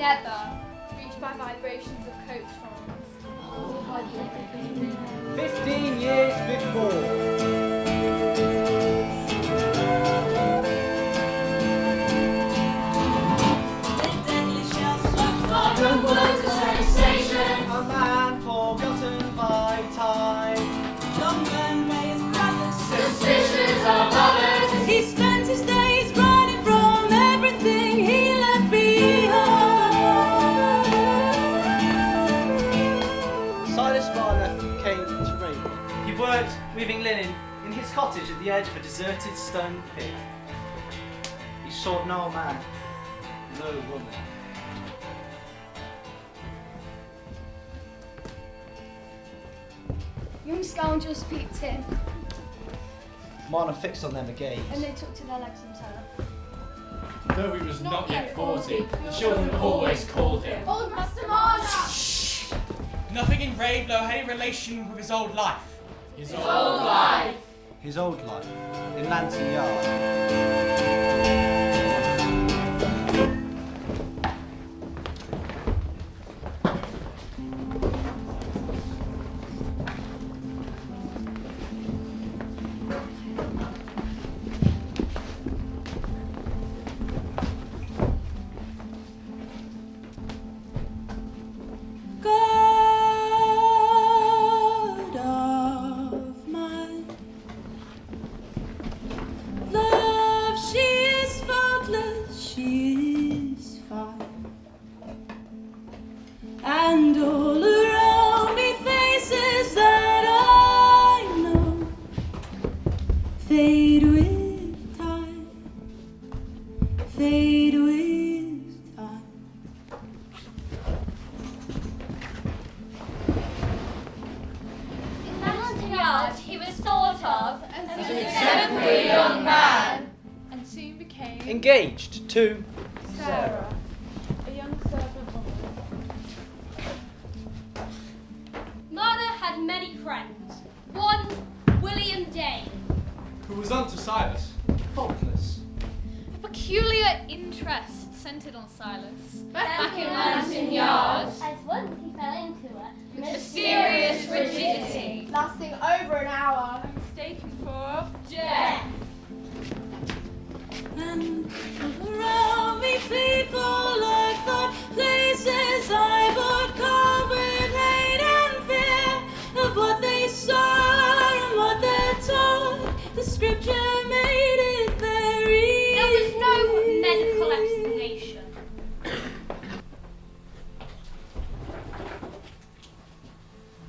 never reached by vibrations of coach horns. 15 years before. A man forgotten by time. Young men made his brothers Suspicious of others. He spent his days running from everything he left behind. Silas Marner came to Raveloe. He worked weaving linen in his cottage at the edge of a deserted stone pit. He saw no man, no woman. Young scoundrels peeped in, Marner fixed on them a gaze. and they took to their legs and turn. Though he was not yet 40, the children always called him. Old Master Marner! Nothing in Raveloe had any relation with his old life. His old life. His old life in Lantern Yard. God of mine, love, she is faultless, she is fine, and all around me faces that I know fade with time, fade with time. In Lantern Yard, he was thought of as an exemplary young man. And soon became Engaged to Sarah, a young servant woman. Marner had many friends. One, William Dane. Who was unto Silas. faultless. A peculiar interest centered on Silas. Back in Lantern Yard, As once he fell into a mysterious rigidity. Lasting over an hour. Mistaken for Death. And around me people like the places I would call with hate and fear of what they saw and what they're taught. The scripture made it very There was no medical explanation.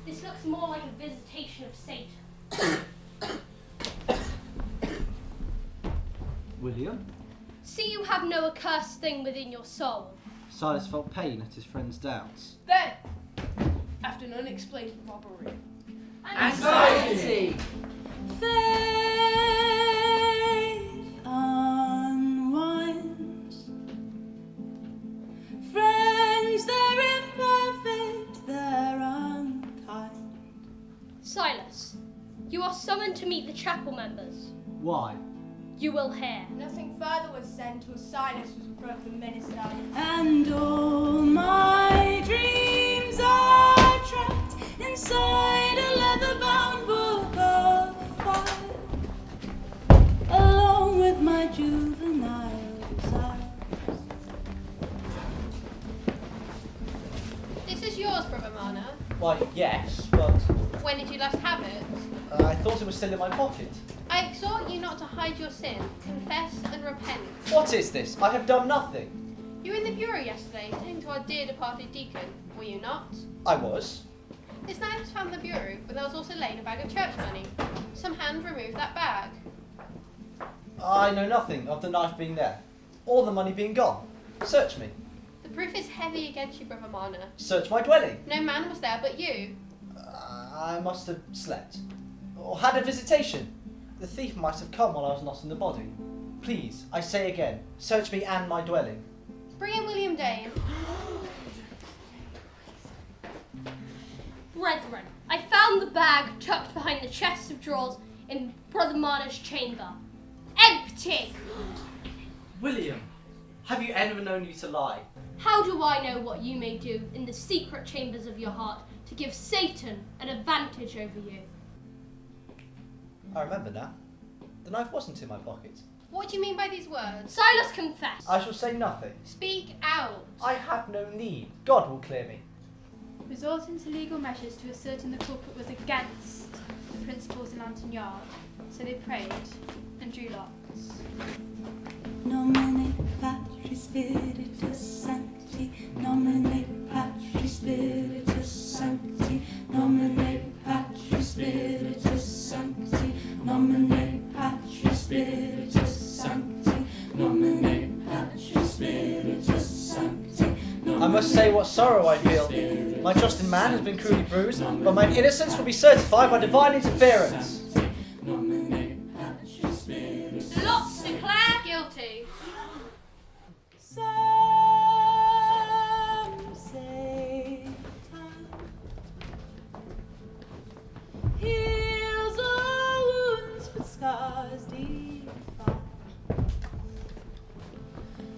This looks more like a visitation of Satan. William? See, you have no accursed thing within your soul. Silas felt pain at his friend's doubts. Then, after an unexplained robbery, Anxiety. faith unwinds. Friends, they're imperfect, they're unkind. Silas, you are summoned to meet the chapel members. Why? You will hear. nothing further was said till Silas was in front of the minister. And all my dreams are trapped inside a leather-bound book of fire, along with my juvenile desires. This is yours, Brother Marner. Why, yes, but When did you last have it? I thought it was still in my pocket. I exhort you not to hide your sin. Confess and repent. What is this? I have done nothing. You were in the bureau yesterday, attending to our dear departed deacon, were you not? I was. This night was found in the bureau, but there was also laid a bag of church money. Some hand removed that bag. I know nothing of the knife being there, or the money being gone. Search me. The proof is heavy against you, Brother Marner. Search my dwelling. No man was there but you. I must have slept. Or had a visitation. The thief might have come while I was not in the body. Please, I say again, search me and my dwelling. Bring in William Dane. Brethren, I found the bag tucked behind the chest of drawers in Brother Marner's chamber. Empty! William, have you ever known you to lie? How do I know what you may do in the secret chambers of your heart to give Satan an advantage over you? I remember now. The knife wasn't in my pocket. What do you mean by these words? Silas, confess. I shall say nothing. Speak out. I have no need. God will clear me. Resorting to legal measures to ascertain the culprit was against the principles in Lantern Yard, so they prayed and drew lots. Nomine Patris Spiritus Sancti, Nomine Patris Spiritus Sancti, Nomine Patris Spiritus Sancti, Nomine Patris Spiritus Sancti, Nomine Patris Spiritus Sancti. I must say what sorrow I feel. My trust in man has been cruelly bruised, but mine innocence will be certified by divine interference. The lots declare guilty. Some say time heals all wounds, but scars define.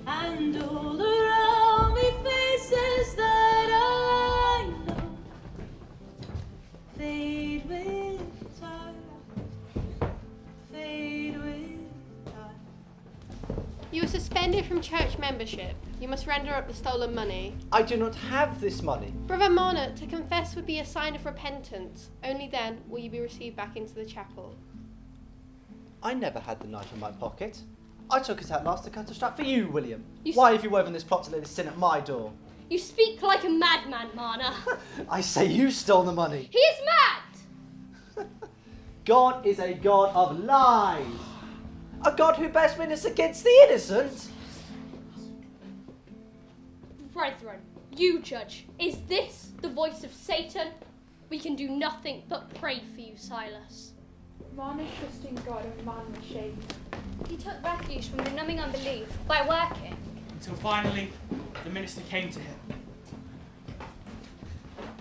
And all around me faces that I know fade with time, fade with time. You are suspended from church membership. You must render up the stolen money. I do not have this money. Brother Marner, to confess would be a sign of repentance. Only then will you be received back into the chapel. I never had the knife in my pocket. I took it out last to cut a strap for you, William. You Why have you woven this plot to lay this sin at my door? You speak like a madman, Marner. I say you stole the money. He is mad! God is a God of lies. A God who bears witness against the innocent. Brethren, you judge. Is this the voice of Satan? We can do nothing but pray for you, Silas. Marner's trusting God and man was shaken. He took refuge from the numbing unbelief by working. Until finally, the minister came to him.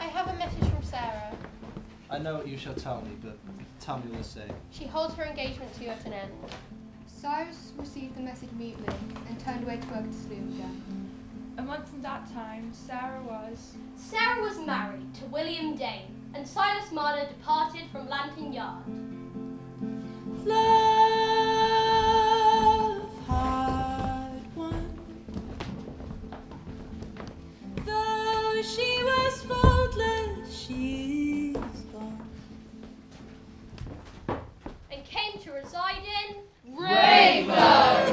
I have a message from Sarah. I know what you shall tell me, but tell me all the same. She holds her engagement to you at an end. Cyrus received the message mutely and turned away to work at Slough again. A month from that time, Sarah was married to William Dane, and Silas Marner departed from Lantern Yard. Love hard won, though she was faultless, she's gone. And came to reside in Raveloe.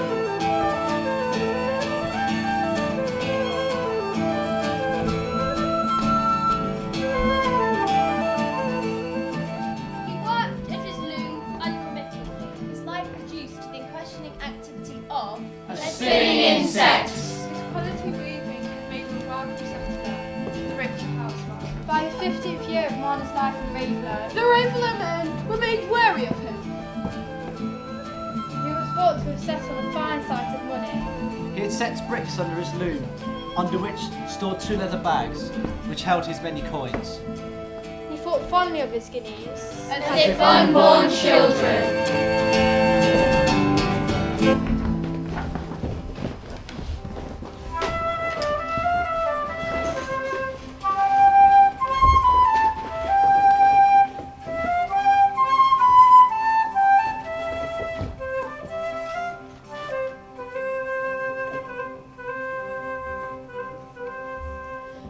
He worked at his loom unremittingly. His life reduced to the unquestioning activity of A Spinning insects. his quality weaving made him a welcome settler, the richer housewife. By the 50th year of Marner's life in Raveloe, The Raveloe men were made wary of him. he was thought to have settled a fine sight of money. He had set bricks under his loom, under which stored 2 leather bags, which held his many coins. He thought fondly of his guineas, As if unborn children.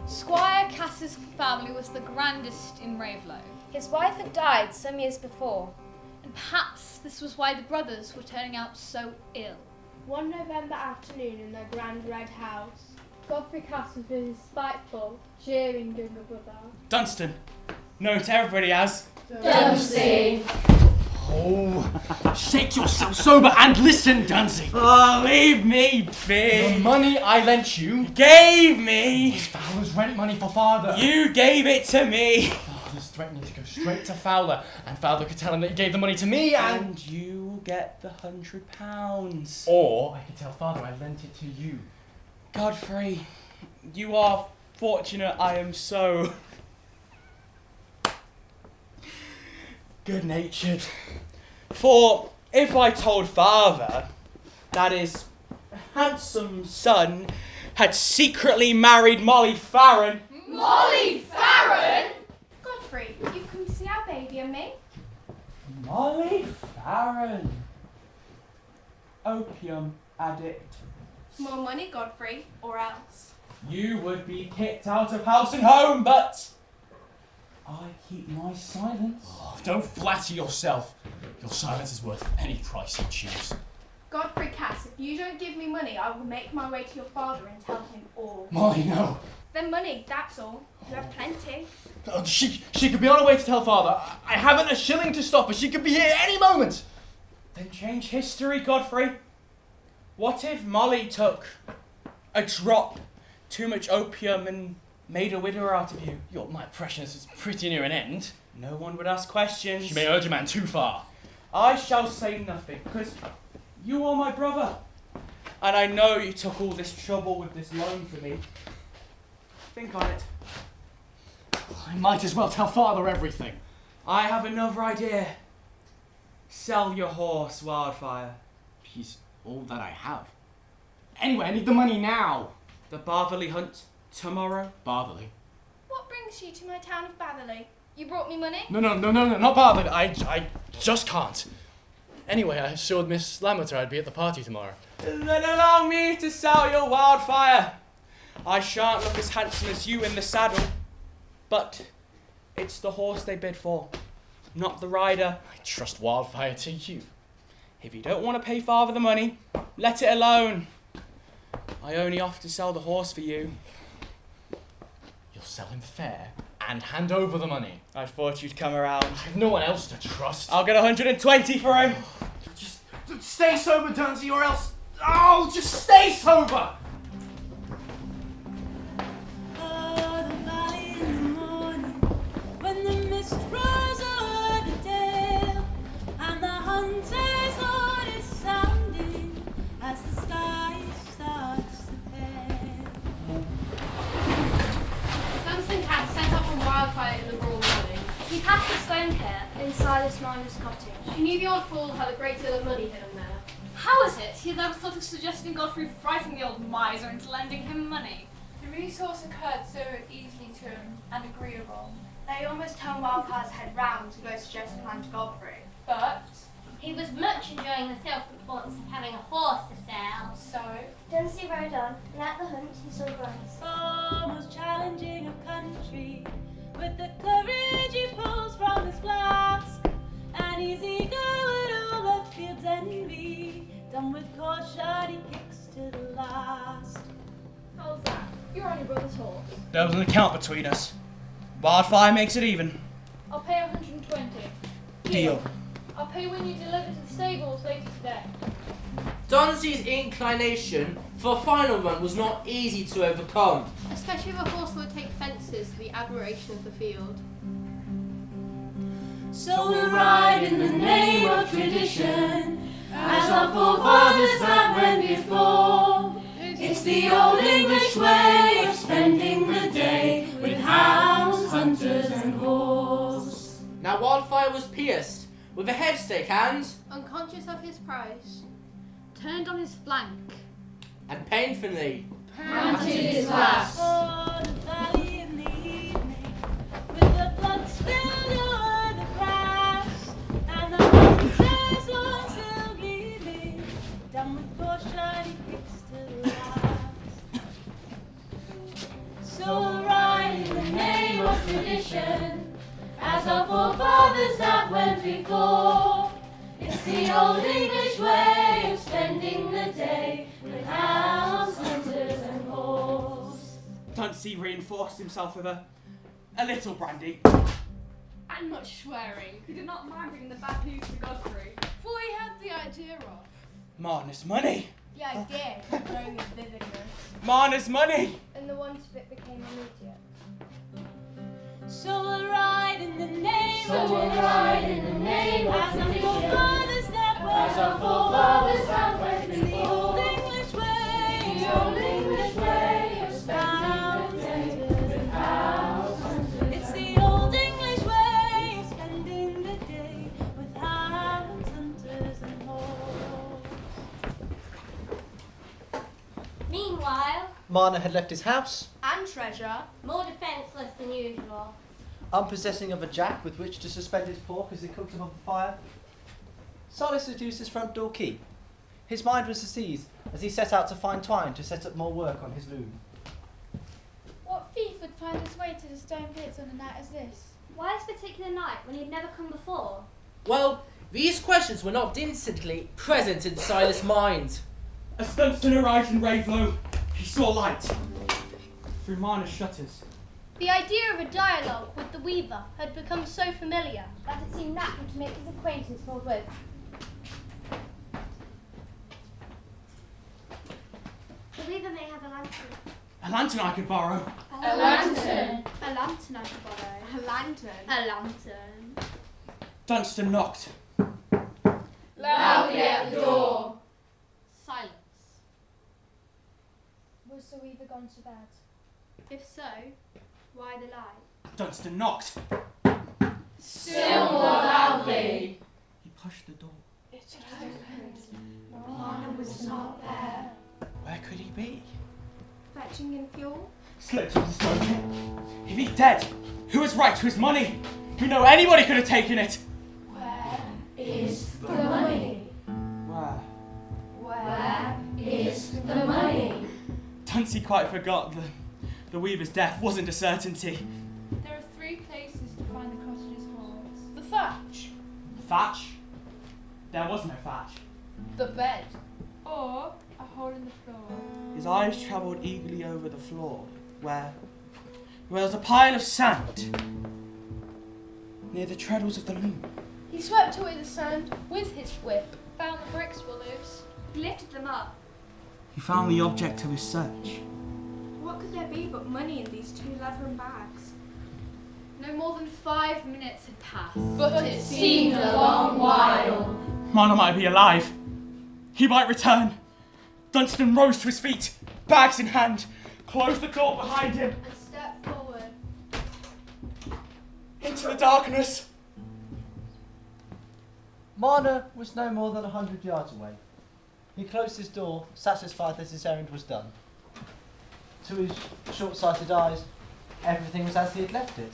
Squire Cass's family was the grandest in Raveloe, His wife had died some years before. and perhaps this was why the brothers were turning out so ill. One November afternoon in their grand red house, Godfrey Cass was with his spiteful, jeering younger brother. Dunstan, known to everybody as... Dunsey. Oh, shake yourself sober and listen, Dunsey. Oh, leave me be. The money I lent you gave me. Was Fowler's rent money for father. You gave it to me. Father's threatening to go straight to Fowler, and Fowler could tell him that he gave the money to me, and you get the £100. Or I could tell father I lent it to you. Godfrey, you are fortunate. I am so good-natured. For if I told father that his handsome son had secretly married Molly Farron. Molly Farron? Godfrey, you've come to see our baby and me? Molly Farron. Opium addict. More money, Godfrey, or else. You would be kicked out of house and home, but I keep my silence. Oh, don't flatter yourself. Your silence is worth any price you choose. Godfrey Cass, if you don't give me money, I will make my way to your father and tell him all. Molly, no. Then money, that's all. You have plenty. Oh, she could be on her way to tell father. I haven't a shilling to stop her. She could be here any moment. Then change history, Godfrey. What if Molly took a drop, too much opium, and made a widower out of you? My impression is pretty near an end. No one would ask questions. She may urge a man too far. I shall say nothing, because you are my brother. And I know you took all this trouble with this loan for me. Think on it. I might as well tell father everything. I have another idea. Sell your horse, Wildfire. He's all that I have. Anyway, I need the money now. The Bartherley hunt tomorrow. Bartherley? What brings you to my town of Batherley? You brought me money? No, not Bartherley. I just can't. Anyway, I assured Miss Lammerter I'd be at the party tomorrow. Then allow me to sell your Wildfire. I shan't look as handsome as you in the saddle, but it's the horse they bid for, not the rider. I trust Wildfire to you. If you don't want to pay father the money, let it alone. I only offer to sell the horse for you. You'll sell him fair and hand over the money. I thought you'd come around. I have no one else to trust. I'll get 120 for him. Just stay sober, Dunsey, or else... Oh, just stay sober! When the mist rose o'er the dale, and the hunter's horn is sounding as the sky starts to pale. Dunstan Cat set off on Wildfire in the broad morning. He passed his phone here in Silas Marner's cottage. She knew the old fool had a great deal of money hidden there. How is it he never thought of suggesting Godfrey frighten the old miser into lending him money? The resource occurred so easily to him and agreeable. They almost turned Wildfire's head round to go suggest a plan to Godfrey. But, He was much enjoying the self-importance of having a horse to sell. so, Dunsey rode on, and at the hunt he saw Briggs. For most challenging of country, with the courage he pulls from his flask, and he's eager with all the field's envy, done with caution he kicks to the last. how's that? You're on your brother's horse. There was an account between us. Wildfire makes it even. I'll pay 120. Deal. I'll pay when you deliver to the stables later today. Dunsey's inclination for a final run was not easy to overcome. Especially if a horse would take fences to the admiration of the field. So we'll ride in the name of tradition, as our forefathers that went before. It's the old English way of spending the day, with hounds, hunters and horse. Now Wildfire was pierced with a headstake and Unconscious of his prize, Turned on his flank. painfully Panted his last. Oh, the valley in the evening, with the blood spilled o'er the grass, and the hunters were still gleaming, done with caution he kicks to the last. So we'll ride in the name of tradition, as our forefathers that went before. It's the old English way of spending the day, with hounds, hunters and horse. Dunsey reinforced himself with a little brandy. And much swearing. He did not mind bringing the bad news to Godfrey. For he had the idea of. Marner's money. The idea of growing with vividness. Marner's money. And the want of it became immediate. So we'll ride in the name So of we'll tradition, ride in the name of as our tradition, forefathers that went as our forefathers that went It's the old before. English way, The old English way of spending the day with hounds, hunters, It's the old English way of spending the day, with hounds, hunters and horse. Meanwhile, Marner had left his house, And treasure. More defenceless than usual. unpossessing of a jack with which to suspend his pork as he cooked above the fire. Silas had used his front door key. His mind was at ease as he set out to find twine to set up more work on his loom. What thief would find his way to the stone pits on a night as this? Why this particular night when he'd never come before? Well, these questions were not instantly present in Silas' mind. As Dunstan arrived in Raveloe, he saw light through Marner's shutters. The idea of a dialogue with the weaver had become so familiar that it seemed natural to make his acquaintance forthwith. The weaver may have a lantern. A lantern I could borrow. A lantern. A lantern I could borrow. A lantern. A lantern. Dunstan knocked. Loudly at the door. Silence. Was the weaver gone to bed? If so, why the lie? Dunstan knocked. Still more loudly. He pushed the door. It opened. Marner was not there. Where could he be? Fetching in fuel. Slipped through the stone pit. If he's dead, who has right to his money? You know anybody could have taken it. Where is the money? Where? Where is the money? Dunsey quite forgot that the weaver's death wasn't a certainty. There are 3 places to find the cottager's holes. The thatch. Thatch? There was no thatch. The bed. Or a hole in the floor. His eyes travelled eagerly over the floor, where there was a pile of sand near the treadles of the loom. He swept away the sand with his whip. Found the bricks were loose. He lifted them up. He found the object of his search. What could there be but money in these 2 leathern bags? No more than 5 minutes had passed. But it seemed a long while. Marner might be alive. He might return. Dunstan rose to his feet, bags in hand, closed the door behind him. And stepped forward. Into the darkness. Marner was no more than 100 yards away. He closed his door, satisfied that his errand was done. To his short-sighted eyes, everything was as he had left it.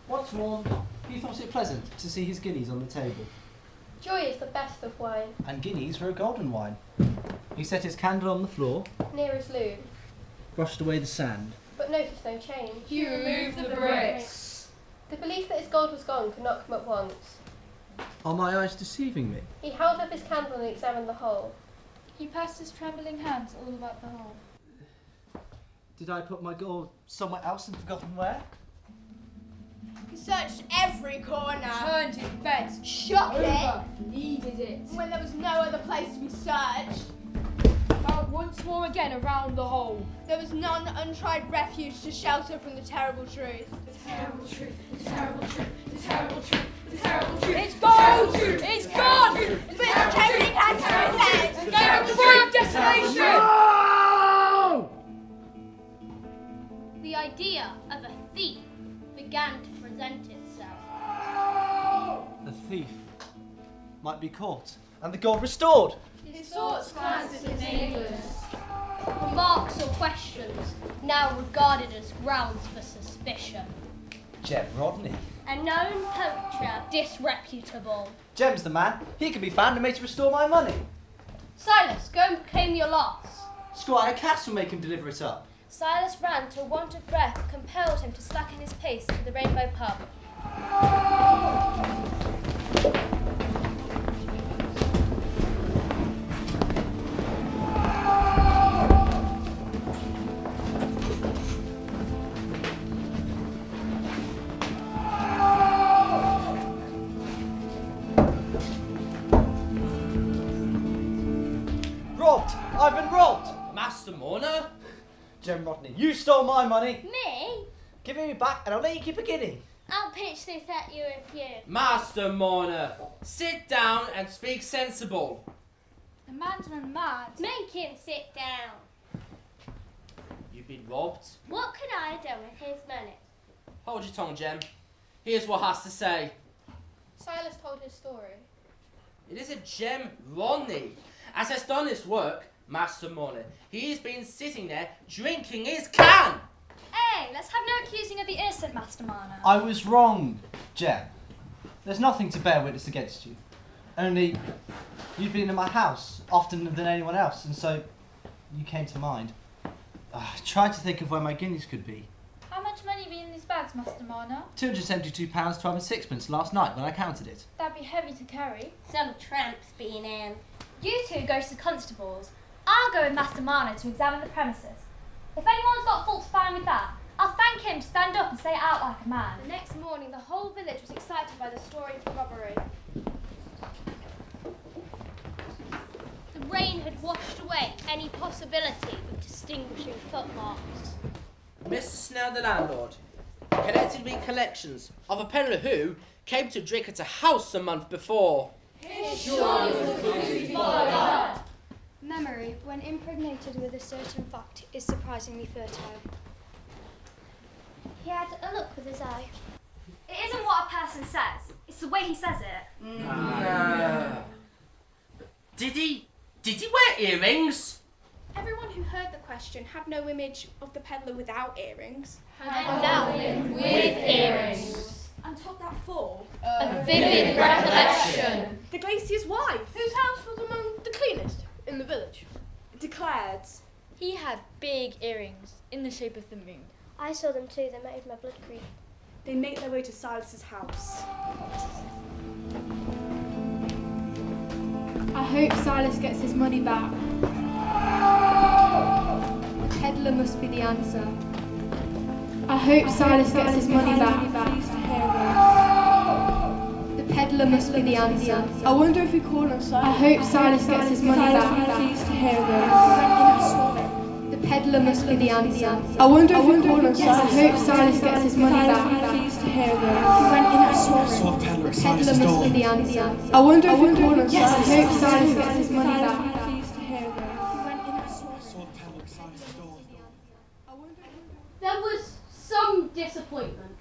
Once warmed, he thought it pleasant to see his guineas on the table. Joy is the best of wine. And guineas were a golden wine. He set his candle on the floor, Near his loom, brushed away the sand. but noticed no change. He removed the bricks. The belief that his gold was gone could not come at once. Are my eyes deceiving me? He held up his candle and examined the hole. He passed his trembling hands all about the hole. Did I put my gold somewhere else and forgotten where? He searched every corner. Turned his bed. Shut it. Needed it. When there was no other place to be searched. Found once more again around the hole. There was none untried refuge to shelter from the terrible truth. The terrible truth. The terrible truth. The terrible truth. The terrible truth. It's gone! It's gone! But the trembling hands to his head. Gave a cry of desolation! The idea of a thief began to present itself. The thief might be caught and the gold restored. His thoughts glanced at his neighbours. Remarks or questions now regarded as grounds for suspicion. Jem Rodney. A known poacher, disreputable. Jem's the man. He can be found and made to restore my money. Silas, go and claim your loss. Squire Cass will make him deliver it up. Silas ran till want of breath compelled him to slacken his pace to the Rainbow pub. Robbed! I've been robbed! Master Marner? Jem Rodney, you stole my money. Me? Give it me back and I'll let you keep a guinea. I'll pitch this at you if you... Master Marner, sit down and speak sensible. The man's run mad. Make him sit down. You've been robbed. What could I do with his money? Hold your tongue, Jem. Here's what has to say. Silas told his story. It is a Jem Rodney, as has done his work, Master Marner. He's been sitting there drinking his can. Hey, let's have no accusing of the innocent, Master Marner. I was wrong, Jem. There's nothing to bear witness against you. Only, you've been in my house oftener than anyone else, and so you came to mind. I tried to think of where my guineas could be. How much money be in these bags, Master Marner? £272, 12 and sixpence last night when I counted it. That'd be heavy to carry. Some tramps being in. You two go to the constables. I'll go with Master Marner to examine the premises. If anyone's got fault to find with that, I'll thank him to stand up and say it out like a man. The next morning, the whole village was excited by the story of the robbery. The rain had washed away any possibility of distinguishing footmarks. Mr. Snell, the landlord, collected recollections of a peddler who came to drink at a house a month before. Memory, when impregnated with a certain fact, is surprisingly fertile. He had a look with his eye. It isn't what a person says, it's the way he says it. Did he wear earrings? Everyone who heard the question had no image of the peddler without earrings. And with earrings. And told that fall. A vivid recollection. The glacier's wife, whose house was among the cleanest in the village, declared He had big earrings in the shape of the moon. I saw them too, they made my blood creep. they make their way to Silas's house. I hope Silas gets his money back. The peddler must be the answer. I hope Silas gets his money back. The peddler must be the answer. I wonder if we call on Silas. I hope Silas gets his money back. Pleased to hear this. The peddler must be the answer. I wonder if we call on Silas. I hope Silas gets his money back. Pleased to hear this. He went in and saw The peddler must be the answer. I wonder if we call on Silas. I hope Silas gets his money back. Pleased to hear this. He went in and saw There was some disappointment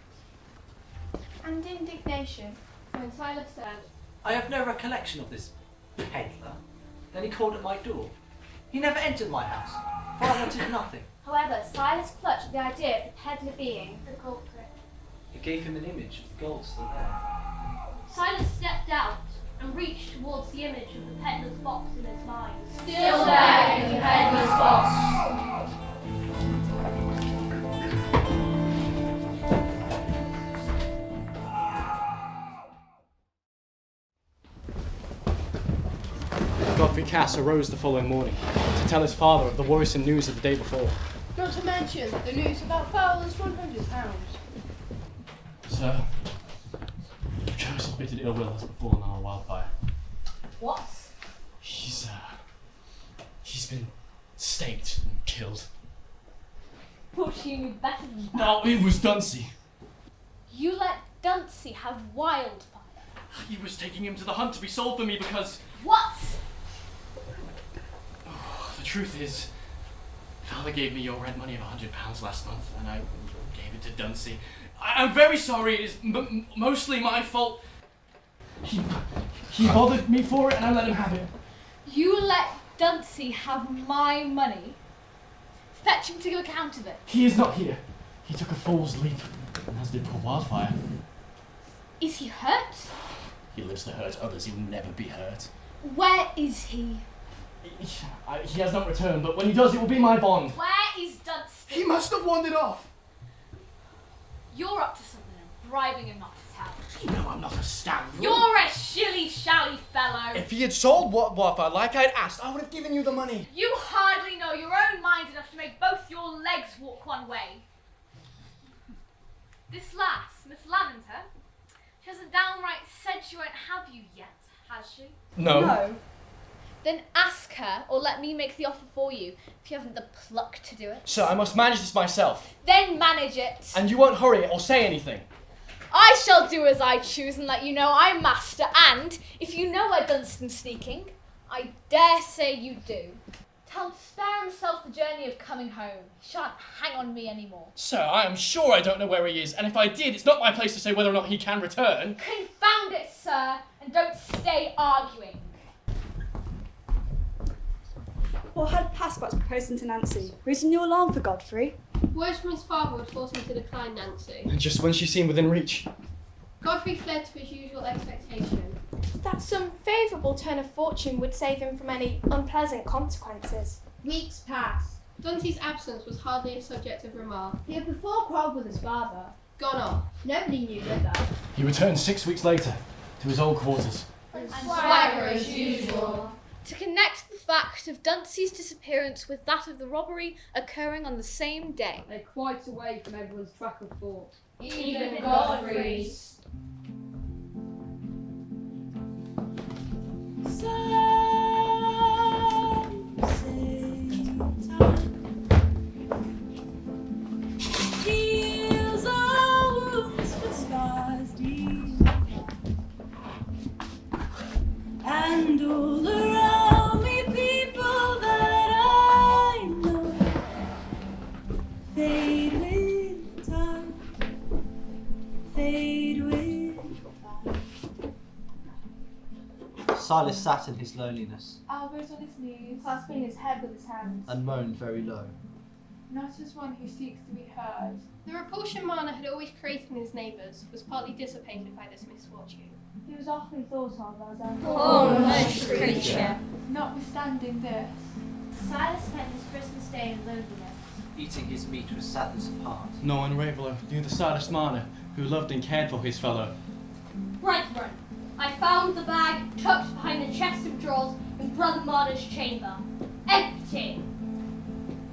And indignation. when Silas said, I have no recollection of this peddler. Then he called at my door. He never entered my house, for I wanted nothing. However, Silas clutched at the idea of the peddler being the culprit. It gave him an image of the gold still there. Silas stepped out and reached towards the image of the peddler's box in his mind. Still there in the peddler's box. Godfrey Cass arose the following morning to tell his father of the worrisome news of the day before. Not to mention the news about Fowler's £100. Sir, a cursed bitter ill will has befallen our wildfire. What? She's been staked and killed. Thought you knew better than that. No, it was Dunsey. You let Dunsey have wildfire. He was taking him to the hunt to be sold for me because... What? The truth is, Father gave me your rent money of £100 last month, and I gave it to Dunsey. I'm very sorry. It is mostly my fault. He bothered me for it, and I let him have it. You let Dunsey have my money? Fetch him to give account of it. He is not here. He took a fool's leap, and as did poor Wildfire. Is he hurt? He lives to hurt others. He will never be hurt. Where is he? He has not returned, but when he does, it will be my bond. Where is Dunsey? He must have wandered off. You're up to something and bribing him not to tell. You know I'm not a scoundrel. You're a shilly-shally fellow. If he had sold Wildfire like I'd asked, I would have given you the money. You hardly know your own mind enough to make both your legs walk one way. This lass, Miss Lavender, she hasn't downright said she won't have you yet, has she? No. Then ask her, or let me make the offer for you, if you haven't the pluck to do it. Sir, I must manage this myself. Then manage it. And you won't hurry it or say anything. I shall do as I choose and let you know I'm master, and if you know where Dunstan's sneaking, I dare say you do. Tell him to spare himself the journey of coming home. He shan't hang on me anymore. Sir, I am sure I don't know where he is, and if I did, it's not my place to say whether or not he can return. Confound it, sir, and don't stay arguing. What had passed about proposing to Nancy? Reason your alarm for Godfrey? Words from his father would force him to decline Nancy. And just when she seemed within reach. Godfrey fled to his usual expectation. That some favourable turn of fortune would save him from any unpleasant consequences. Weeks passed. Dunsey's absence was hardly a subject of remark. He had before quarrelled with his father. Gone off. Nobody knew that. He returned 6 weeks later to his old quarters. And swagger as usual. To connect the fact of Dunsey's disappearance with that of the robbery occurring on the same day. They're quite away from everyone's track of thought. Even Godfrey's. Heals all wounds, but scars deep. And all around me, people that I know fade with time, fade with time. Silas sat in his loneliness Elbows on his knees, clasping his head with his hands. and moaned very low. Not as one who seeks to be heard. The repulsion Marner had always created in his neighbours was partly dissipated by this misfortune. He was awfully thought of as a Poor wretched creature. Notwithstanding this, Silas spent his Christmas day in loneliness. Eating his meat with sadness of heart. No one Raveloe knew the Silas Marner who loved and cared for his fellow. Brethren, I found the bag tucked behind the chest of drawers in Brother Marner's chamber. Empty.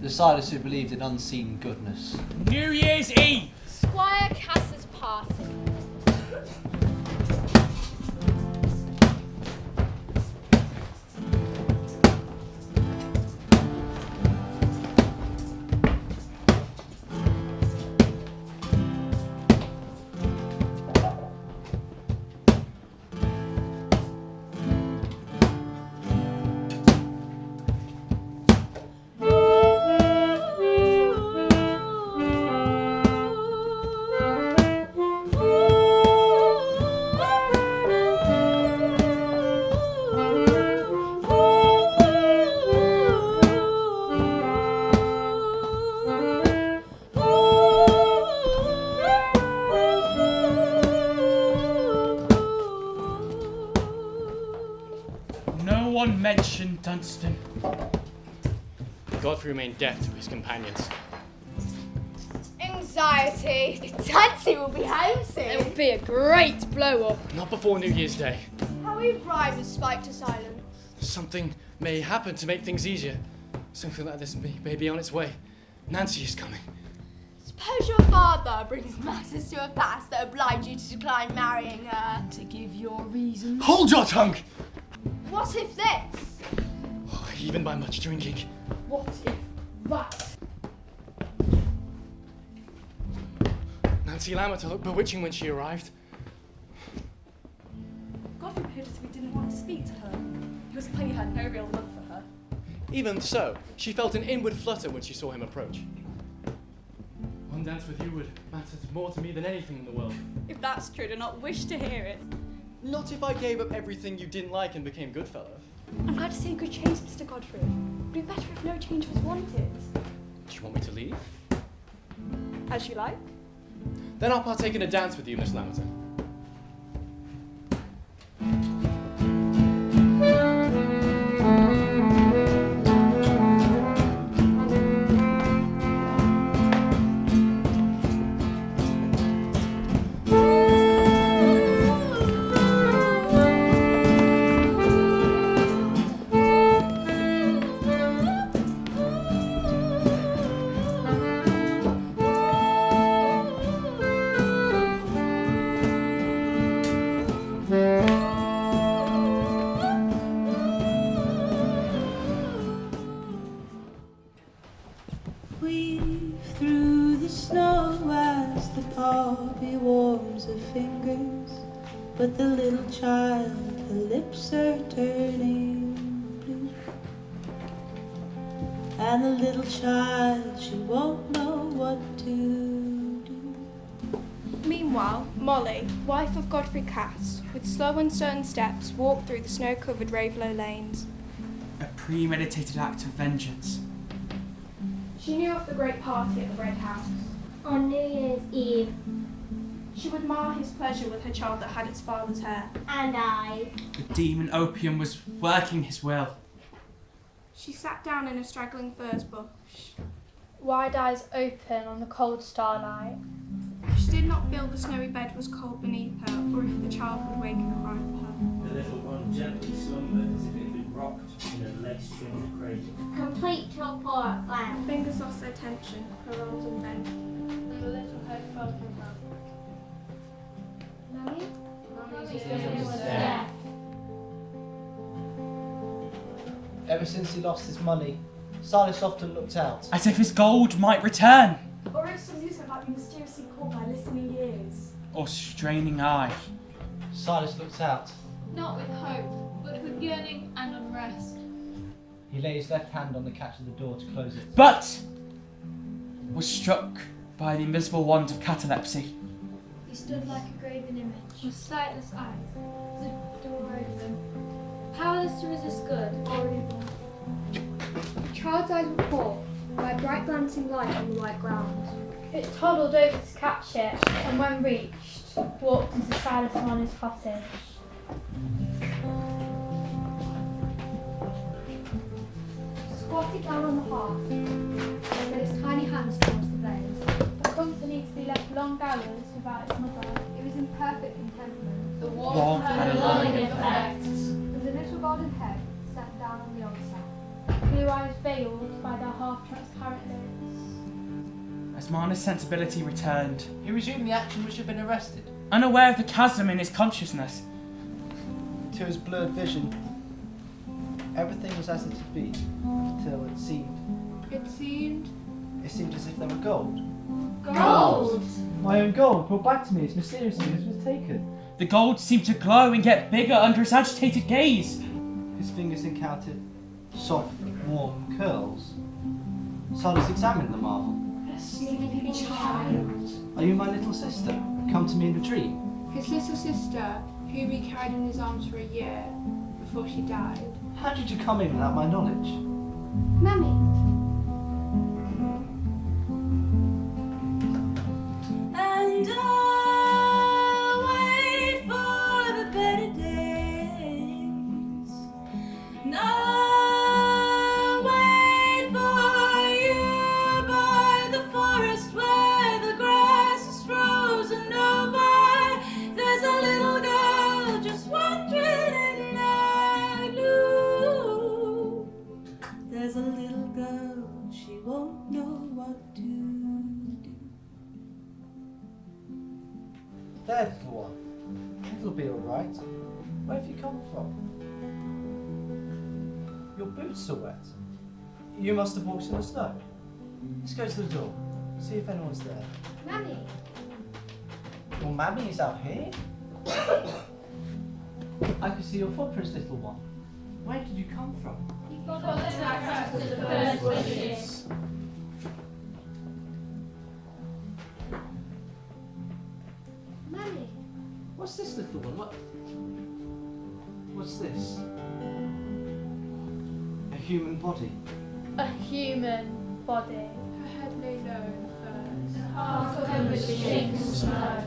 The Silas who believed in unseen goodness. New Year's Eve! Squire Cass's party. Mentioned Dunstan. Godfrey remained deaf to his companions. Anxiety. Dunsey will be home soon. It will be a great blow-up. Not before New Year's Day. How we bribe the spike to silence. Something may happen to make things easier. Something like this may be on its way. Nancy is coming. Suppose your father brings matters to a pass that oblige you to decline marrying her. To give your reasons. Hold your tongue! What if this? Even by much drinking. What if that? Nancy Lammerter looked bewitching when she arrived. Godfrey appeared as if he didn't want to speak to her. He was plainly had no real love for her. Even so, she felt an inward flutter when she saw him approach. One dance with you would matter more to me than anything in the world. If that's true, I do not wish to hear it. Not if I gave up everything you didn't like and became Goodfellow. I'm glad to see a good change, Mr. Godfrey. It would be better if no change was wanted. Do you want me to leave? As you like. Then I'll partake in a dance with you, Miss Lammerton. Weave through the snow as the poppy warms her fingers, but the little child, her lips are turning blue, and the little child, she won't know what to do. Meanwhile, Molly, wife of Godfrey Cass, with slow uncertain steps walked through the snow-covered Raveloe lanes. A premeditated act of vengeance. She knew of the great party at the Red House. On New Year's Eve. She would mar his pleasure with her child that had its father's hair. And I. The demon opium was working his will. She sat down in a straggling furze bush. Wide eyes open on the cold starlight. She did not feel the snowy bed was cold beneath her, or if the child would wake and cry for her. The little one gently slumbered as if it had been rocked in a lace-trimmed cradle. Complete torpor at glance. Fingers lost their tension, her arms unbent, and the little head fell from her. Nanny? Ever since he lost his money, Silas often looked out. As if his gold might return. Or if some news might be mysteriously caught by listening ears. Or straining eye. Silas looked out. Not with hope, but with yearning and unrest. He laid his left hand on the catch of the door to close it. But was struck by the invisible wand of catalepsy. He stood like a graven image, with sightless eyes, the door open, powerless to resist good or evil. The child's eyes were poor, by a bright glancing light on the white ground. It toddled over to catch it, and when reached, walked into Silas Marner's cottage. Squatted down on the hearth, with his tiny hands towards the blaze. Accompanied to be left long hours without its mother. It was in perfect contentment. The warmth had a lulling effect. With a little golden head set down on the onset, blue eyes veiled by their half-transparent lids. As Marner's sensibility returned, He resumed the action which had been arrested. unaware of the chasm in his consciousness. To his blurred vision, everything was as it had been, until it seemed as if there were gold. Gold! My own gold, brought back to me as mysteriously as it was taken. The gold seemed to glow and get bigger under his agitated gaze. His fingers encountered soft, warm curls. Silas examined the marvel. A sleeping child. Are you my little sister? Come to me in a dream. His little sister, whom he carried in his arms for a year, before she died. How did you come in without my knowledge? Mummy. And I wait for the better days. And I wait for you by the forest where the grass is frozen over. There's a little girl just wandering in that blue. There's a little girl, she won't know what to do. There, little one. It'll be all right. Where have you come from? Your boots are wet. You must have walked in the snow. Let's go to the door. See if anyone's there. Nanny. Your mammy is out here? I can see your footprints, little one. Where did you come from? Nanny. What's this, little one? What's this? A human body. A human body. Her head lay low in the furs. Half covered with shapes of snow.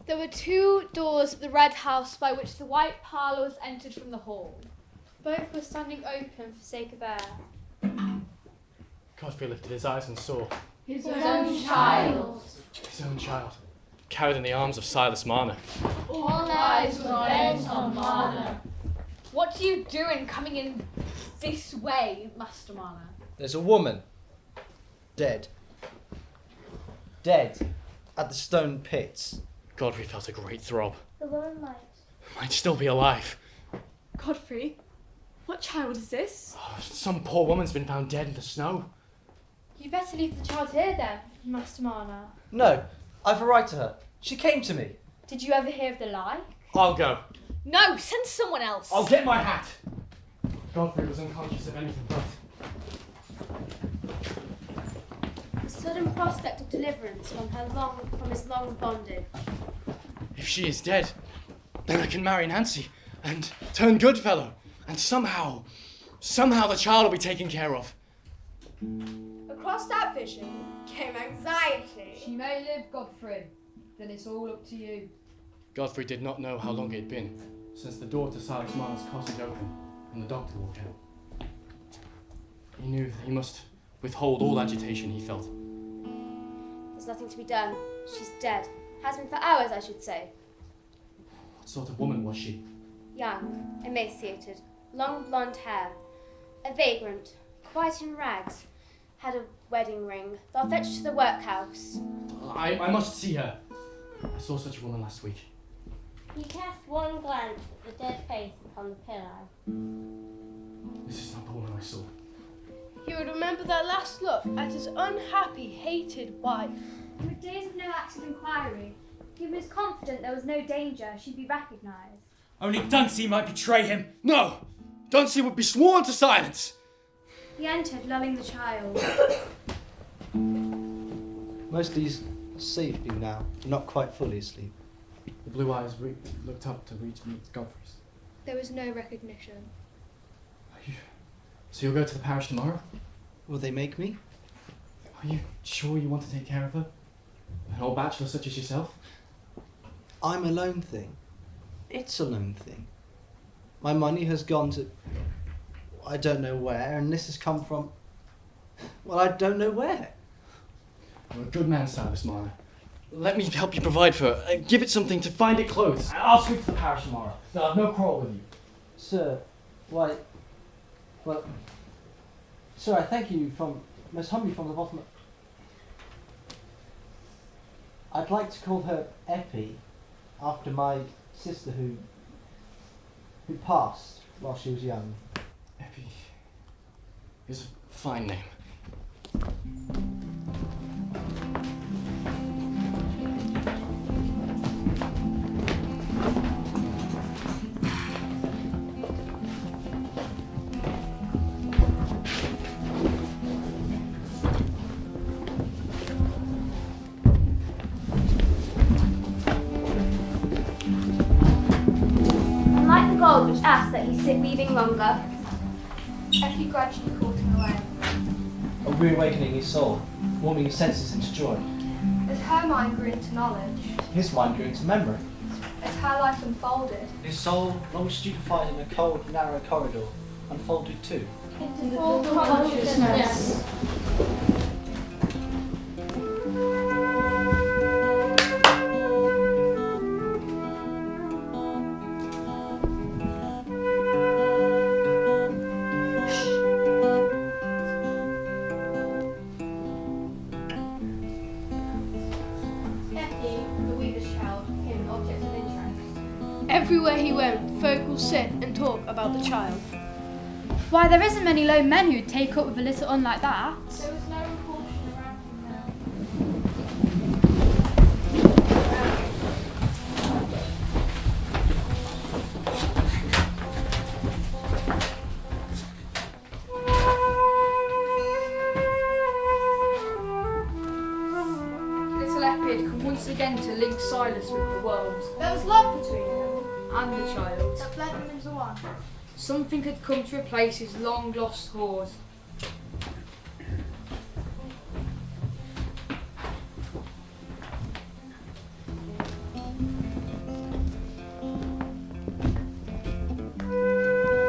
There were two doors of the Red House by which the white parlour was entered from the hall. Both were standing open for sake of air. Godfrey lifted his eyes and saw His own child. his own child, carried in the arms of Silas Marner. All eyes were bent on Marner. What do you do in coming in this way, Master Marner? There's a woman. Dead. Dead. at the stone pits. Godfrey felt a great throb. The woman Might still be alive. Godfrey, what child is this? Oh, some poor woman's been found dead in the snow. You better leave the child here then, Master Marner. No, I've a right to her. She came to me. Did you ever hear of the lie? I'll go. No, send someone else. I'll get my hat. Godfrey was unconscious of anything but. The sudden prospect of deliverance from his long bondage. If she is dead, then I can marry Nancy and turn Goodfellow, and somehow the child will be taken care of. Across that vision came anxiety. She may live, Godfrey. Then it's all up to you. Godfrey did not know how long it had been since the door to Silas Marner's cottage opened and the doctor walked out. He knew that he must withhold all agitation he felt. There's nothing to be done. She's dead. Has been for hours, I should say. What sort of woman was she? Young, emaciated, long blonde hair. A vagrant, quite in rags. Had a wedding ring. They'll fetch her to the workhouse. I must see her. I saw such a woman last week. He cast one glance at the dead face upon the pillow. This is not the woman I saw. He would remember that last look at his unhappy, hated wife. There were days of no active inquiry. He was confident there was no danger she'd be recognised. Only Dunsey might betray him. No! Dunsey would be sworn to silence! He entered, lulling the child. Mostly he's sleeping now, not quite fully asleep. The blue eyes looked up to meet Godfrey's. There was no recognition. So you'll go to the parish tomorrow? Will they make me? Are you sure you want to take care of her? An old bachelor such as yourself? I'm a lone thing. It's a lone thing. My money has gone to I don't know where, and this has come from, well, I don't know where. You're a good man, Silas Marner. Let me help you provide for her. Give it something to find it clothes. I'll speak to the parish tomorrow. I'll have no quarrel with you. Sir, why, well, sir, I thank you most humbly from the bottom of... I'd like to call her Eppie, after my sister who passed while she was young. Eppie is a fine name. Unlike the gold which asked that he sit weaving longer, Effie gradually called him away. A reawakening his soul, warming his senses into joy. As her mind grew into knowledge, His mind grew into memory. as her life unfolded, His soul, long stupefied in a cold, narrow corridor, unfolded too. into full consciousness. Everywhere he went, folk will sit and talk about the child. Why, there isn't many lone men who'd take up with a little un like that. There was no caution around him. Little Eppie had come once again to link Silas with the world. There was love between them. And the child. That bled them into one. Something had come to replace his long lost cause.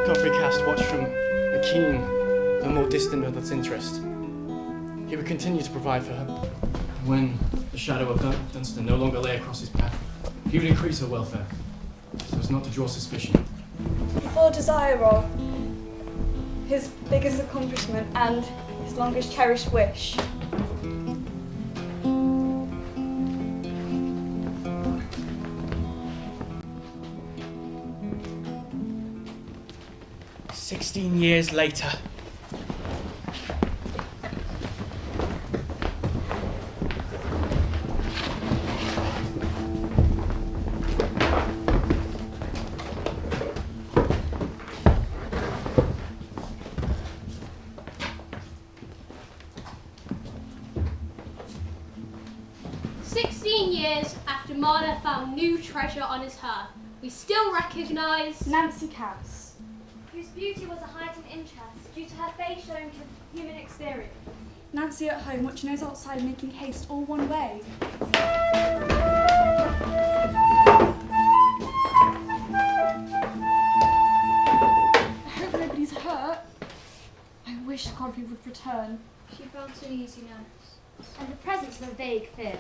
Godfrey cast watched from a keen, though more distant other's interest. He would continue to provide for her. When the shadow of Dunstan no longer lay across his path, he would increase her welfare, so as not to draw suspicion. Full desire of his biggest accomplishment and his longest cherished wish. 16 years later. Marner found new treasure on his hearth, we still recognise Nancy Cass, whose beauty was a heightened interest due to her face showing human experience. Nancy at home watching those outside making haste all one way. I hope nobody's hurt. I wish Godfrey would return. She felt uneasiness, and the presence of a vague fear.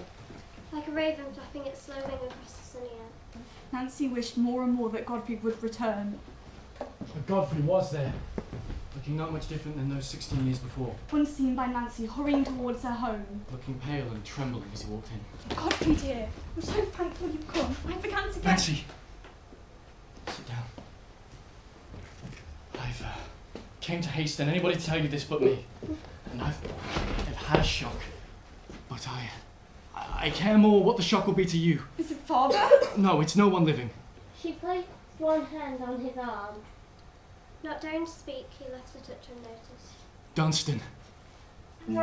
Like a raven flapping its slow wing across the sunny air. Nancy wished more and more that Godfrey would return. But Godfrey was there, looking not much different than those 16 years before. Unseen by Nancy, hurrying towards her home. Looking pale and trembling as he walked in. Godfrey dear, I'm so thankful you've come. I began to get... Nancy! Sit down. I've came to hasten anybody to tell you this but me. And I've had a shock. But I care more what the shock will be to you. Is it father? No, it's no one living. She placed one hand on his arm. Not daring to speak, he left the touch unnoticed. Dunstan. Is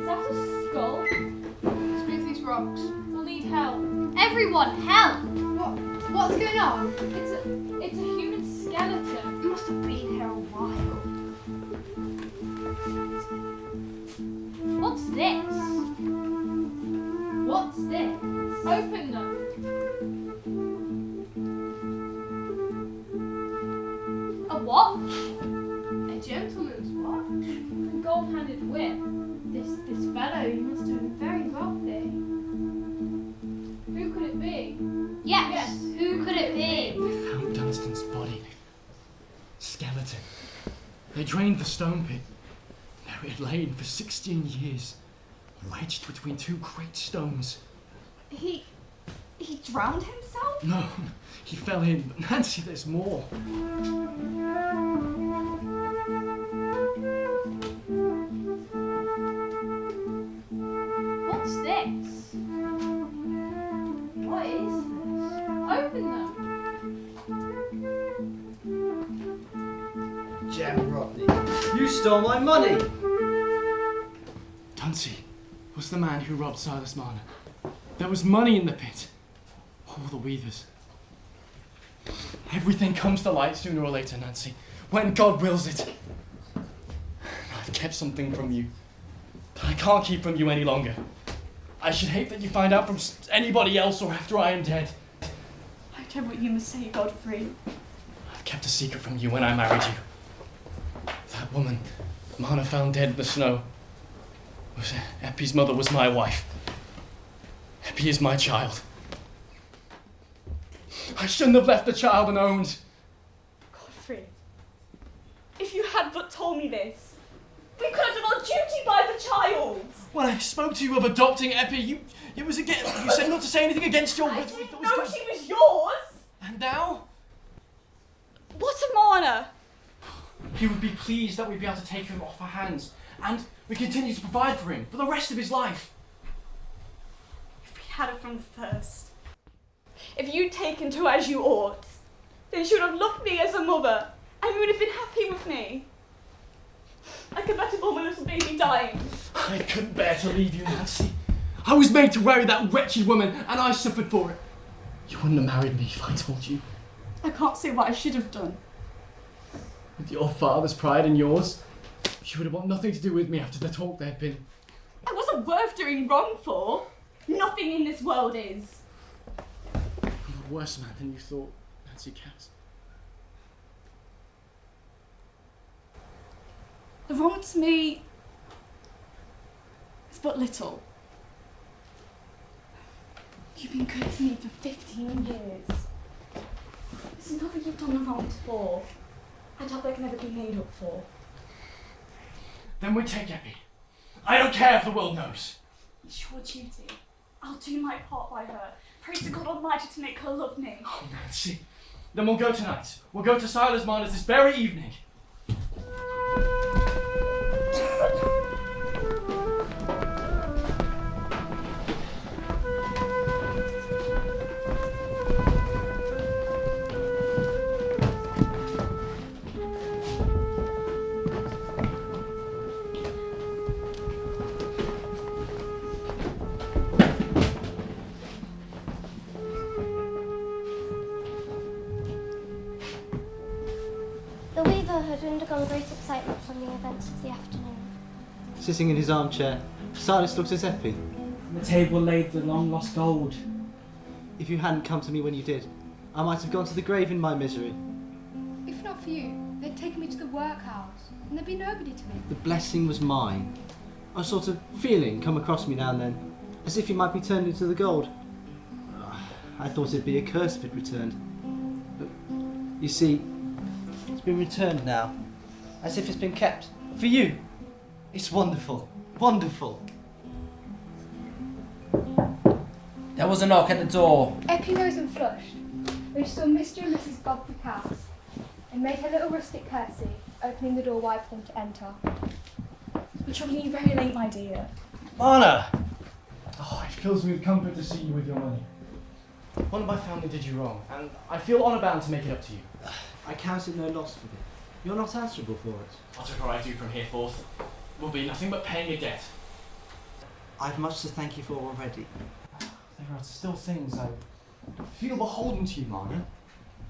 that a skull? Smooth these rocks. We'll need help. Everyone, help! What's going on? It's a human skeleton. It must have been here a while. What's this? What's this? Open them. A watch? A gentleman's watch? A gold-handed whip. This fellow, he must have been very wealthy. Who could it be? Yes, who could it be? They found Dunstan's body. Skeleton. They drained the stone pit. There it had lain for 16 years, wedged between two great stones. He drowned himself? No, he fell in. But Nancy, there's more. What's this? What is this? Open them. Jem Rodney, you stole my money! Dunsey was the man who robbed Silas Marner. There was money in the pit. All the weavers. Everything comes to light sooner or later, Nancy, when God wills it. I've kept something from you, but I can't keep from you any longer. I should hate that you find out from anybody else or after I am dead. I know what you must say, Godfrey. I've kept a secret from you when I married you. That woman Marner found dead in the snow. Eppie's mother was my wife. Eppie is my child. I shouldn't have left the child unowned. Godfrey, if you had but told me this, we could have done our duty by the child. When I spoke to you of adopting Eppie, you said not to say anything against your... I didn't know she was yours. And now? What of Marner? He would be pleased that we'd be able to take him off our hands, and we continue to provide for him for the rest of his life. If we had it from the first. If you'd taken to as you ought, then she would have loved me as a mother, and you would have been happy with me. Like a better woman, little baby dying. I couldn't bear to leave you, Nancy. I was made to marry that wretched woman, and I suffered for it. You wouldn't have married me if I told you. I can't say what I should have done. With your father's pride and yours, you would have wanted nothing to do with me after the talk there'd been. I wasn't worth doing wrong for. Nothing in this world is. I'm a worse man than you thought, Nancy Cass. The wrong to me is but little. You've been good to me for 15 years. There's nothing you've done the wrong for. and how they can never be made up for. Then we take Eppie. I don't care if the world knows. It's your duty. I'll do my part by her. Pray to God Almighty to make her love me. Oh, Nancy. Then we'll go tonight. We'll go to Silas Marner's this very evening. The weaver had undergone great excitement from the events of the afternoon. Sitting in his armchair, Silas looked at Eppie. On the table lay the long-lost gold. If you hadn't come to me when you did, I might have gone to the grave in my misery. If not for you, they'd taken me to the workhouse, and there'd be nobody to me. The blessing was mine. A sort of feeling come across me now and then, as if it might be turned into the gold. I thought it'd be a curse if it returned. But, you see, it's been returned now, as if it's been kept. For you. It's wonderful. Wonderful. There was a knock at the door. Eppie rose and flushed, when she saw Mr. and Mrs. Godfrey Cass, and made her little rustic curtsy, opening the door wide for them to enter. We're troubling you very late, my dear. Marner! Oh, it fills me with comfort to see you with your money. One of my family did you wrong, and I feel honour bound to make it up to you. I count it no loss for it. You're not answerable for it. Whatever I do from here forth will be nothing but paying a debt. I've much to thank you for already. There are still things I feel beholden to you, Marner.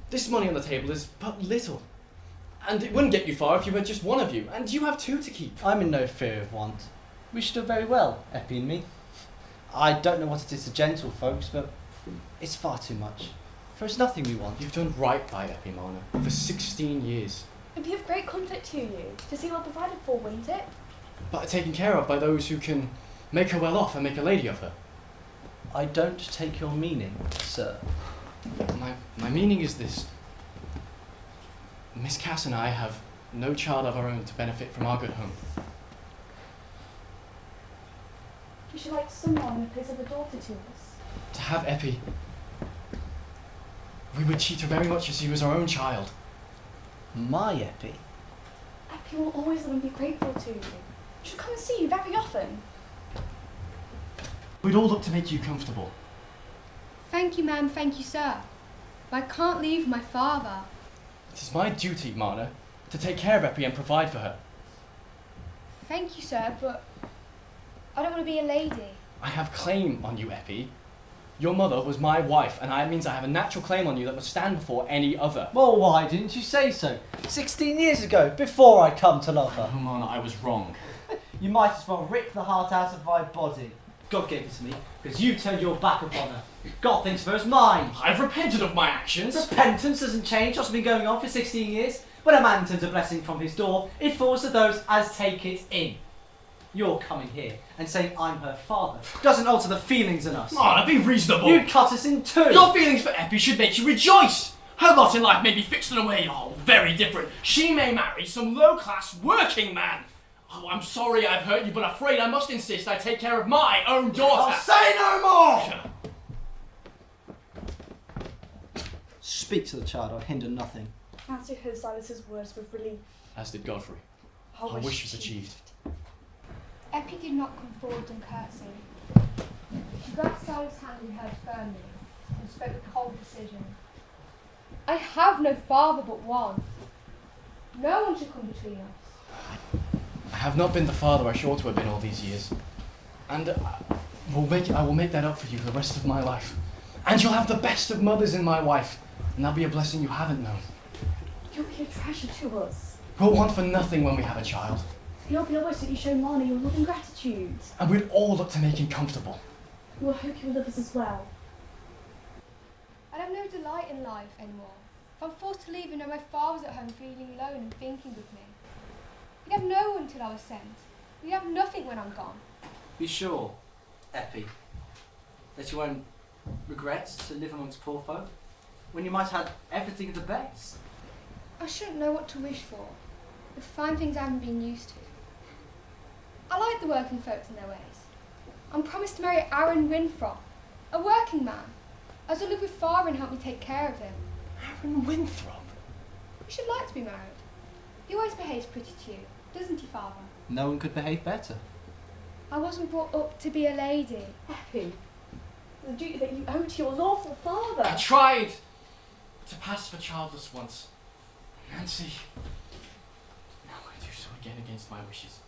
This money on the table is but little. And it wouldn't get you far if you had just one of you, and you have two to keep. I'm in no fear of want. We should do very well, Eppie and me. I don't know what it is to gentle folks, but it's far too much. For it's nothing we want. You've done right by Eppie, Marner, for 16 years. It'd be of great comfort to you to see well provided for, wouldn't it? But taken care of by those who can make her well off and make a lady of her. I don't take your meaning, sir. My meaning is this. Miss Cass and I have no child of our own to benefit from our good home. You should like someone in the place of a daughter to us. To have Eppie, we would treat her very much as she was our own child. My Eppie? Eppie will always love and be grateful to you. She'll come and see you very often. We'd all look to make you comfortable. Thank you, ma'am, thank you, sir. But I can't leave my father. It is my duty, Marner, to take care of Eppie and provide for her. Thank you, sir, but I don't want to be a lady. I have claim on you, Eppie. Your mother was my wife, and that means I have a natural claim on you that must stand before any other. Well, why didn't you say so? 16 years ago, before I come to love her. Oh, Marner, I was wrong. You might as well rip the heart out of my body. God gave it to me, because you turned your back upon her. God thinks of her as mine. I've repented of my actions. Repentance doesn't change what's been going on for 16 years. When a man turns a blessing from his door, it falls to those as take it in. Your coming here and saying I'm her father doesn't alter the feelings in us. Marner, be reasonable. You cut us in two. Your feelings for Eppie should make you rejoice. Her lot in life may be fixed in a way very different. She may marry some low-class working man. Oh, I'm sorry I've hurt you, but afraid I must insist I take care of my own daughter. I'll say no more! Speak to the child, I'll hinder nothing. Nancy heard Silas's words with relief. As did Godfrey. Our Our wish was achieved. Eppie did not come forward and curtsy. She grasped Silas' hand in hers firmly and spoke with cold decision. I have no father but one. No one should come between us. I have not been the father I ought to have been all these years. And I will make that up for you the rest of my life. And you'll have the best of mothers in my wife. And that'll be a blessing you haven't known. You'll be a treasure to us. We'll want for nothing when we have a child. You'll be always that you show Marner your love and gratitude. And we'll all look to make him comfortable. We will hope you will love us as well. I have no delight in life anymore. If I'm forced to leave and know my father's at home feeling alone and thinking of me. He'd have no one till I was sent. He'd have nothing when I'm gone. Be sure, Eppie, that you won't regret to live amongst poor folk when you might have everything of the best. I shouldn't know what to wish for. The fine things I haven't been used to. I like the working folks and their ways. I'm promised to marry Aaron Winthrop, a working man, as I'll live with father and help me take care of him. Aaron Winthrop? You should like to be married. He always behaves pretty to you, doesn't he, father? No one could behave better. I wasn't brought up to be a lady. Eppie, the duty that you owe to your lawful father. I tried to pass for childless once. Nancy, now I do so again against my wishes.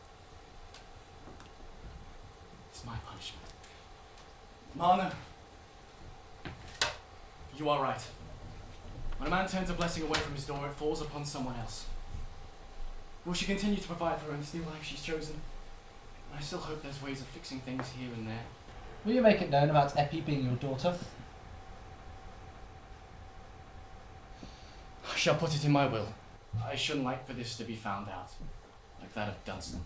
It's my punishment. Marner, you are right. When a man turns a blessing away from his door, it falls upon someone else. Will she continue to provide for her in this new life she's chosen? I still hope there's ways of fixing things here and there. Will you make it known about Eppie being your daughter? I shall put it in my will. I shouldn't like for this to be found out, like that of Dunstan.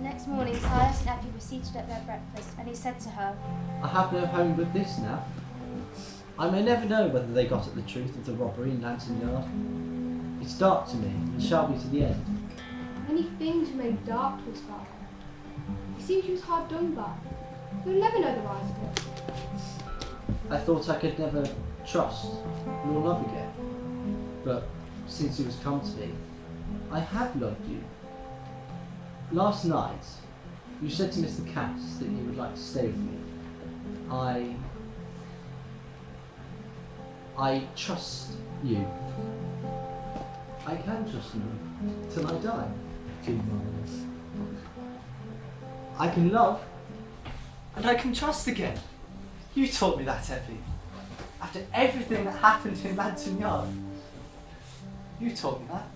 Next morning, Silas and Eppie were seated at their breakfast, and he said to her, I have no home but this now. I may never know whether they got at the truth of the robbery in Lantern Yard. It's dark to me, and shall be to the end. Many things were made dark to his father. It seemed he was hard done by. You'll never know the rise of it. I thought I could never trust nor love again. But since you has come to me, I have loved you. Last night, you said to Mr. Cass that you would like to stay with me. I trust you. I can trust you till I die. I can love. And I can trust again. You taught me that, Eppie. After everything that happened in Lantern Yard. You taught me that.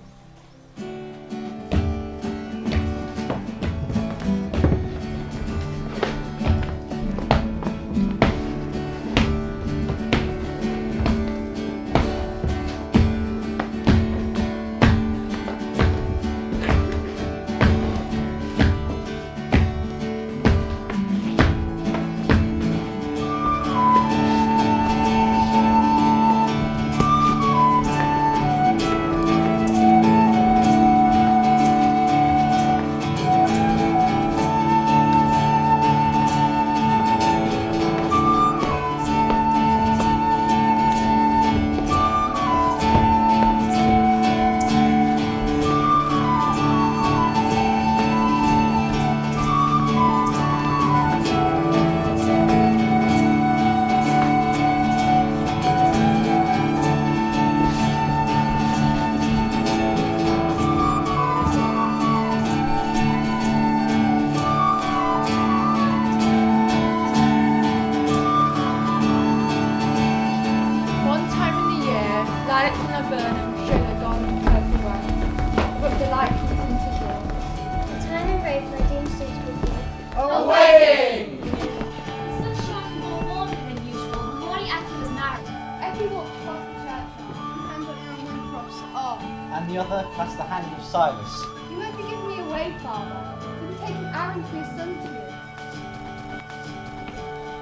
And the other clasped the hand of Silas. You won't be giving me away, Father. You'll be taking Aaron to be a son to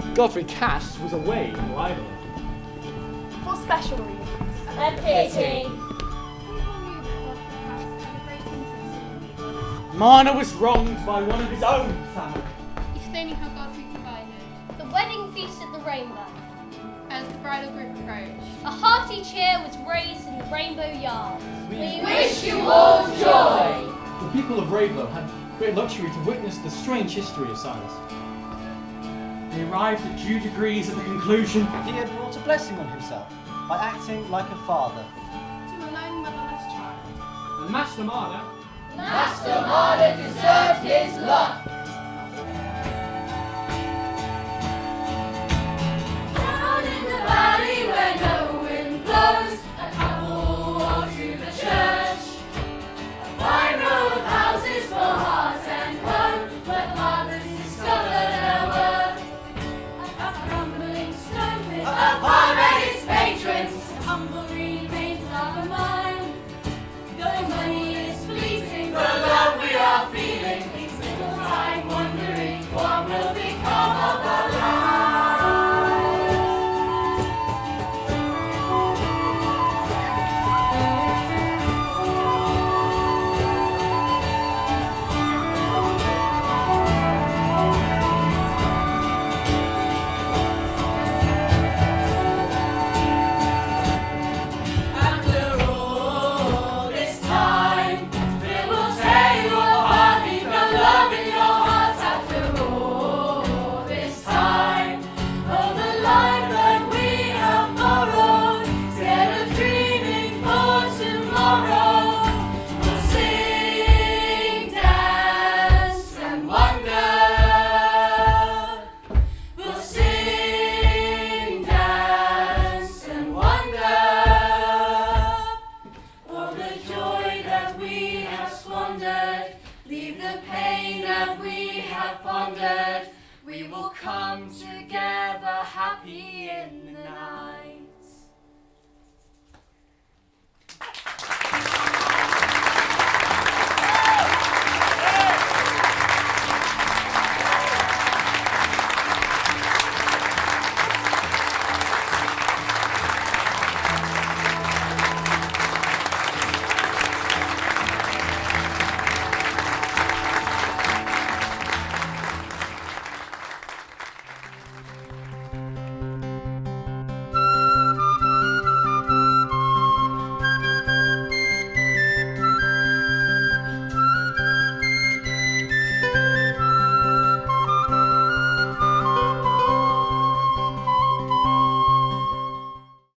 you. Godfrey Cass was away in Raveloe. For special reasons. A pity. Marner was wronged by one of his own family. Explaining how Godfrey provided. The wedding feast at the Rainbow. As the bridal group approached, A hearty cheer was raised in the Rainbow Yard. We wish you all joy. The people of Raveloe had great luxury to witness the strange history of Silas. They arrived at due degrees at the conclusion He had brought a blessing on himself by acting like a father. to a lone motherless child. and Master Marner Master Marner deserved his luck.